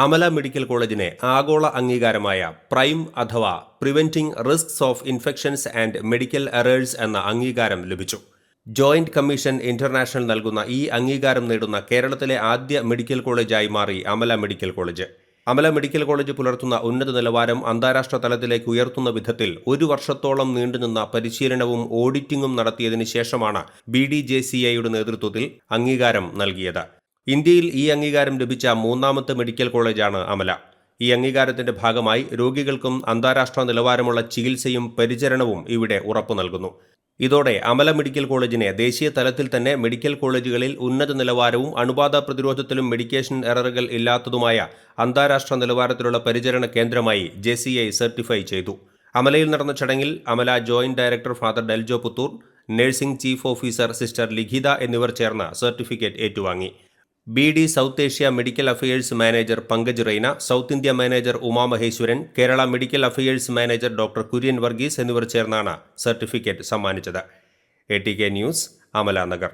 Amala medical കോളേജിന് ആഗോള അംഗീകാരമായ prime അഥവാ preventing risks of infections and medical errors എന്ന അംഗീകാരം ലഭിച്ചു. ജോയിന്റ് കമ്മീഷൻ ഇന്റർനാഷണൽ നൽകുന്ന ഈ അംഗീകാരം നേടുന്ന കേരളത്തിലെ ആദ്യ മെഡിക്കൽ കോളേജായി മാറി Amala medical college. Amala medical college പുലർത്തുന്ന ഉന്നത നിലവാരം അന്താരാഷ്ട്ര തലത്തിലേക്ക് ഉയർത്തുന്ന വിധത്തിൽ 1 വർഷത്തോളം നീണ്ടുനിന്ന പരിശീലനവും ഓഡിറ്റിംഗും നടത്തിയതിനു ശേഷമാണ് BDJCIയുടെ നേതൃത്വത്തിൽ അംഗീകാരം നൽകിയത്. ഇന്ത്യയിൽ ഈ അംഗീകാരം ലഭിച്ച 3ാമത്തെ മെഡിക്കൽ കോളേജാണ് അമല. ഈ അംഗീകാരത്തിന്റെ ഭാഗമായി രോഗികൾക്കും അന്താരാഷ്ട്ര നിലവാരമുള്ള ചികിത്സയും പരിചരണവും ഇവിടെ ഉറപ്പു നൽകുന്നു. ഇതോടെ അമല മെഡിക്കൽ കോളേജിനെ ദേശീയ തലത്തിൽ തന്നെ മെഡിക്കൽ കോളേജുകളിൽ ഉന്നത നിലവാരവും അണുബാധ പ്രതിരോധത്തിലും മെഡിക്കേഷൻ എററുകൾ ഇല്ലാത്തതുമായ അന്താരാഷ്ട്ര നിലവാരത്തിലുള്ള പരിചരണ കേന്ദ്രമായി JCI സർട്ടിഫൈ ചെയ്തു. അമലയിൽ നടന്ന ചടങ്ങിൽ Amala joint director father Deljo Puthur, nursing chief officer sister Likhitha എന്നിവർ ചേർന്ന് സർട്ടിഫിക്കറ്റ് ഏറ്റുവാങ്ങി. BD South Asia medical affairs manager Pankaj Raina, South India manager Uma Maheshwaran, Kerala medical affairs manager doctor Kurian Varghese എന്നിവർ ചേർന്നാണ് സർട്ടിഫിക്കറ്റ് സമ്മാനിച്ചത്. ATK news, Amala Nagar.